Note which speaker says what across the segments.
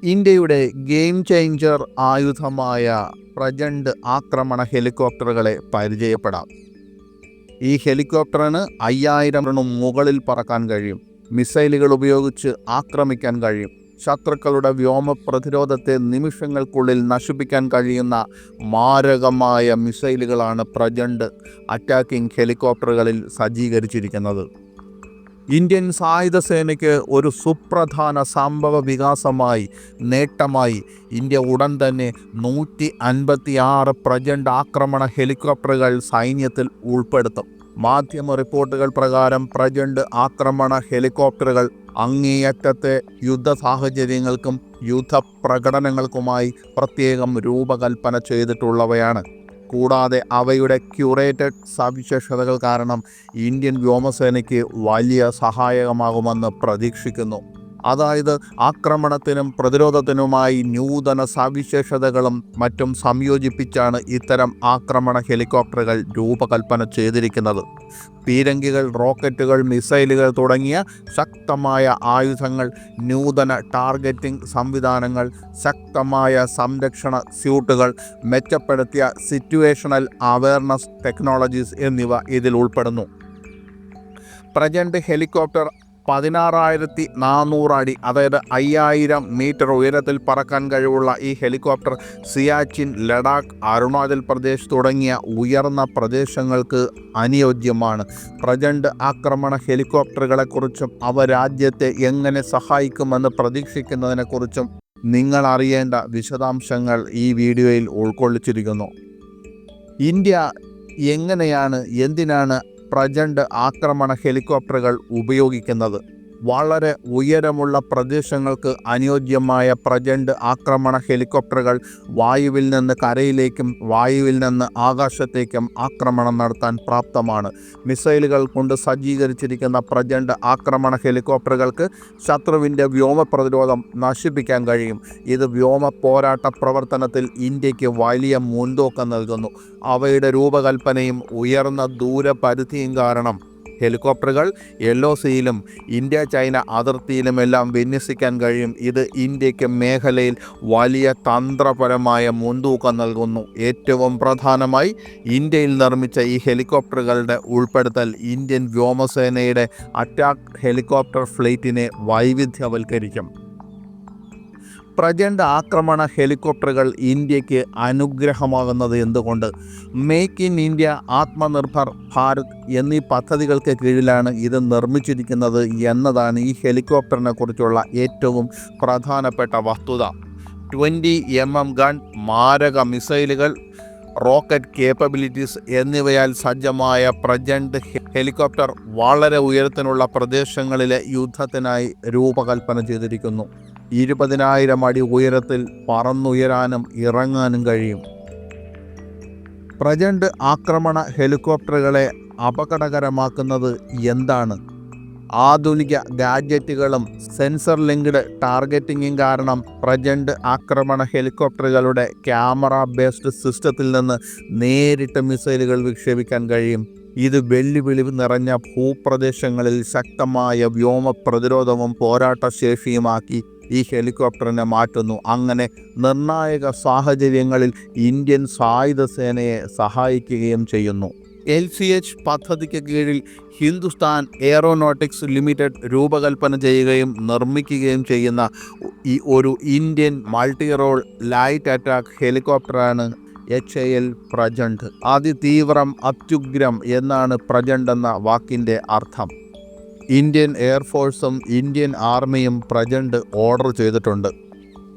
Speaker 1: ഇന്ത്യയുടെ game changer ആയുധമായ Prachand ആക്രമണ ഹെലികോപ്റ്ററുകളെ പരിചയപ്പെടാം. ഈ ഹെലികോപ്റ്ററിന് 5000 മുകളിൽ പറക്കാൻ കഴിയും. മിസൈലുകൾ ഉപയോഗിച്ച് ആക്രമിക്കാൻ കഴിയും. ശത്രുക്കളുടെ വ്യോമ പ്രതിരോധത്തെ നിമിഷങ്ങൾക്കുള്ളിൽ നശിപ്പിക്കാൻ കഴിയുന്ന മാരകമായ മിസൈലുകളാണ് പ്രചണ്ഡ് അറ്റാക്കിംഗ് ഹെലികോപ്റ്ററുകളിൽ സജ്ജീകരിച്ചിരിക്കുന്നത്. ഇന്ത്യൻ സായുധ സേനയ്ക്ക് ഒരു സുപ്രധാന സംഭവ വികാസമായി നേട്ടമായി ഇന്ത്യ ഉടൻ തന്നെ 156 പ്രചണ്ഡ് ആക്രമണ ഹെലികോപ്റ്ററുകൾ സൈന്യത്തിൽ ഉൾപ്പെടുത്തും. മാധ്യമ റിപ്പോർട്ടുകൾ പ്രകാരം പ്രചണ്ഡ് ആക്രമണ ഹെലികോപ്റ്ററുകൾ അങ്ങേയറ്റത്തെ യുദ്ധ സാഹചര്യങ്ങൾക്കും യുദ്ധ പ്രകടനങ്ങൾക്കുമായി പ്രത്യേകം രൂപകൽപ്പന ചെയ്തിട്ടുള്ളവയാണ്. കൂടാതെ അവയുടെ ക്യൂറേറ്റഡ് സവിശേഷതകൾ കാരണം ഇന്ത്യൻ വ്യോമസേനയ്ക്ക് വലിയ സഹായകമാകുമെന്ന് പ്രതീക്ഷിക്കുന്നു. അതായത് ആക്രമണത്തിനും പ്രതിരോധത്തിനുമായി നൂതന സവിശേഷതകളും മറ്റും സംയോജിപ്പിച്ചാണ് ഇത്തരം ആക്രമണ ഹെലികോപ്റ്ററുകൾ രൂപകൽപ്പന ചെയ്തിരിക്കുന്നത്. പീരങ്കികൾ, റോക്കറ്റുകൾ, മിസൈലുകൾ തുടങ്ങിയ ശക്തമായ ആയുധങ്ങൾ, നൂതന ടാർഗറ്റിംഗ് സംവിധാനങ്ങൾ, ശക്തമായ സംരക്ഷണ സ്യൂട്ടുകൾ, മെച്ചപ്പെടുത്തിയ സിറ്റുവേഷണൽ അവയർനെസ് ടെക്നോളജീസ് എന്നിവ ഇതിൽ ഉൾപ്പെടുന്നു. പ്രചണ്ഡ് ഹെലികോപ്റ്റർ 16,400 അടി, അതായത് 5000 മീറ്റർ ഉയരത്തിൽ പറക്കാൻ കഴിവുള്ള ഈ ഹെലികോപ്റ്റർ സിയാച്ചിൻ, ലഡാക്ക്, അരുണാചൽ പ്രദേശ് തുടങ്ങിയ ഉയർന്ന പ്രദേശങ്ങൾക്ക് അനുയോജ്യമാണ്. പ്രചണ്ഡ് ആക്രമണ ഹെലികോപ്റ്ററുകളെക്കുറിച്ചും അവ രാജ്യത്തെ എങ്ങനെ സഹായിക്കുമെന്ന് പ്രതീക്ഷിക്കുന്നതിനെക്കുറിച്ചും നിങ്ങൾ അറിയേണ്ട വിശദാംശങ്ങൾ ഈ വീഡിയോയിൽ ഉൾക്കൊള്ളിച്ചിരിക്കുന്നു. ഇന്ത്യ എങ്ങനെയാണ്, എന്തിനാണ് പ്രചണ്ഡ് ആക്രമണ ഹെലികോപ്റ്ററുകൾ ഉപയോഗിക്കുന്നത്? വളരെ ഉയരമുള്ള പ്രദേശങ്ങൾക്ക് അനുയോജ്യമായ പ്രചണ്ഡ് ആക്രമണ ഹെലികോപ്റ്ററുകൾ വായുവിൽ നിന്ന് കരയിലേക്കും വായുവിൽ നിന്ന് ആകാശത്തേക്കും ആക്രമണം നടത്താൻ പ്രാപ്തമാണ്. മിസൈലുകൾ കൊണ്ട് സജ്ജീകരിച്ചിരിക്കുന്ന പ്രചണ്ഡ് ആക്രമണ ഹെലികോപ്റ്ററുകൾക്ക് ശത്രുവിൻ്റെ വ്യോമ പ്രതിരോധം നശിപ്പിക്കാൻ കഴിയും. ഇത് വ്യോമ പോരാട്ട പ്രവർത്തനത്തിൽ ഇന്ത്യക്ക് വലിയ മുൻതൂക്കം നൽകുന്നു. അവയുടെ രൂപകൽപ്പനയും ഉയർന്ന ദൂരപരിധിയും കാരണം ഹെലികോപ്റ്ററുകൾ LOCയിലും ഇന്ത്യ ചൈന അതിർത്തിയിലുമെല്ലാം വിന്യസിക്കാൻ കഴിയും. ഇത് ഇന്ത്യക്ക് മേഖലയിൽ വലിയ തന്ത്രപരമായ മുൻതൂക്കം നൽകുന്നു. ഏറ്റവും പ്രധാനമായി ഇന്ത്യയിൽ നിർമ്മിച്ച ഈ ഹെലികോപ്റ്ററുകളുടെ ഉൾപ്പെടുത്തൽ ഇന്ത്യൻ വ്യോമസേനയുടെ അറ്റാക്ക് ഹെലികോപ്റ്റർ ഫ്ലീറ്റിനെ വൈവിധ്യവൽക്കരിക്കും. പ്രചണ്ഡ് ആക്രമണ ഹെലികോപ്റ്ററുകൾ ഇന്ത്യക്ക് അനുഗ്രഹമാകുന്നത് എന്തുകൊണ്ട്? Make in India, Atmanirbhar Bharat എന്നീ പദ്ധതികൾക്ക് കീഴിലാണ് ഇത് നിർമ്മിച്ചിരിക്കുന്നത് എന്നതാണ് ഈ ഹെലികോപ്റ്ററിനെ കുറിച്ചുള്ള ഏറ്റവും പ്രധാനപ്പെട്ട വസ്തുത. 20 mm ഗൺ, മാരക മിസൈലുകൾ, റോക്കറ്റ് കേപ്പബിലിറ്റീസ് എന്നിവയാൽ സജ്ജമായ പ്രചണ്ഡ് ഹെലികോപ്റ്റർ വളരെ ഉയരത്തിനുള്ള പ്രദേശങ്ങളിലെ യുദ്ധത്തിനായി രൂപകൽപ്പന ചെയ്തിരിക്കുന്നു. 20,000 അടി ഉയരത്തിൽ പറന്നുയരാനും ഇറങ്ങാനും കഴിയും. പ്രചണ്ഡ് ആക്രമണ ഹെലികോപ്റ്ററുകളെ അപകടകരമാക്കുന്നത് എന്താണ്? ആധുനിക ഗാഡ്ജറ്റുകളും സെൻസർ ലിങ്ക്ഡ് ടാർഗറ്റിംഗും കാരണം പ്രചണ്ഡ് ആക്രമണ ഹെലികോപ്റ്ററുകളുടെ ക്യാമറ ബേസ്ഡ് സിസ്റ്റത്തിൽ നിന്ന് നേരിട്ട് മിസൈലുകൾ വിക്ഷേപിക്കാൻ കഴിയും. ഇത് വെല്ലുവിളി നിറഞ്ഞ ഭൂപ്രദേശങ്ങളിൽ ശക്തമായ വ്യോമ പ്രതിരോധവും പോരാട്ടശേഷിയുമാക്കി ഈ ഹെലികോപ്റ്ററിനെ മാറ്റുന്നു. അങ്ങനെ നിർണായക സാഹചര്യങ്ങളിൽ ഇന്ത്യൻ സായുധ സേനയെ സഹായിക്കുകയും ചെയ്യുന്നു. LCH പദ്ധതിക്ക് കീഴിൽ ഹിന്ദുസ്ഥാൻ എയറോനോട്ടിക്സ് ലിമിറ്റഡ് രൂപകൽപ്പന ചെയ്യുകയും നിർമ്മിക്കുകയും ചെയ്യുന്ന ഒരു Indian multi role light attack ഹെലികോപ്റ്ററാണ് HAL പ്രചണ്ഡ്. അതിതീവ്രം, അത്യുഗ്രം എന്നാണ് പ്രചണ്ഡ് എന്ന വാക്കിൻ്റെ അർത്ഥം. ഇന്ത്യൻ എയർഫോഴ്സും ഇന്ത്യൻ ആർമിയും പ്രചണ്ഡ് ഓർഡർ ചെയ്തിട്ടുണ്ട്.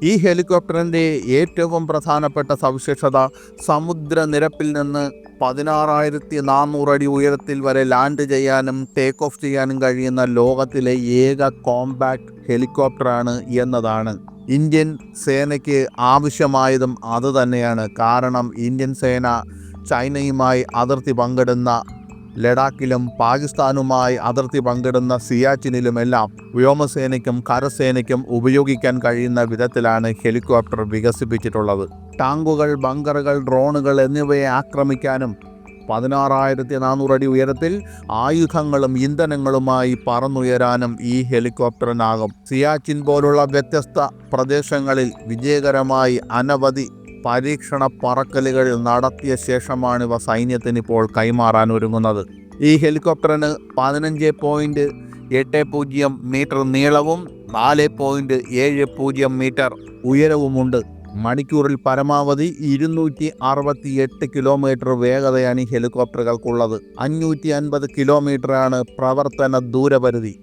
Speaker 1: ഈ ഹെലികോപ്റ്ററിൻ്റെ ഏറ്റവും പ്രധാനപ്പെട്ട സവിശേഷത സമുദ്രനിരപ്പിൽ നിന്ന് 16,400 അടി ഉയരത്തിൽ വരെ ലാൻഡ് ചെയ്യാനും ടേക്ക് ഓഫ് ചെയ്യാനും കഴിയുന്ന ലോകത്തിലെ ഏക കോമ്പാക്ട് ഹെലികോപ്റ്ററാണ് എന്നതാണ്. ഇന്ത്യൻ സേനയ്ക്ക് ആവശ്യമായതും അതുതന്നെയാണ്. കാരണം ഇന്ത്യൻ സേന ചൈനയുമായി അതിർത്തി പങ്കിടുന്ന ലഡാക്കിലും പാകിസ്ഥാനുമായി അതിർത്തി പങ്കിടുന്ന സിയാച്ചിനിലുമെല്ലാം വ്യോമസേനയ്ക്കും കരസേനയ്ക്കും ഉപയോഗിക്കാൻ കഴിയുന്ന വിധത്തിലാണ് ഹെലികോപ്റ്റർ വികസിപ്പിച്ചിട്ടുള്ളത്. ടാങ്കുകൾ, ബങ്കറുകൾ, ഡ്രോണുകൾ എന്നിവയെ ആക്രമിക്കാനും 16,400 അടി ഉയരത്തിൽ ആയുധങ്ങളും ഇന്ധനങ്ങളുമായി പറന്നുയരാനും ഈ ഹെലികോപ്റ്ററിനാകും. സിയാച്ചിൻ പോലുള്ള വ്യത്യസ്ത പ്രദേശങ്ങളിൽ വിജയകരമായി അനവധി പരീക്ഷണ പറക്കലുകൾ നടത്തിയ ശേഷമാണിവ സൈന്യത്തിനിപ്പോൾ കൈമാറാൻ ഒരുങ്ങുന്നത്. ഈ ഹെലികോപ്റ്ററിന് 15.80 മീറ്റർ നീളവും 4.70 മീറ്റർ ഉയരവുമുണ്ട്. മണിക്കൂറിൽ പരമാവധി 268 കിലോമീറ്റർ വേഗതയാണ് ഈ ഹെലികോപ്റ്ററുകൾക്കുള്ളത്. 550 കിലോമീറ്ററാണ് പ്രവർത്തന ദൂരപരിധി.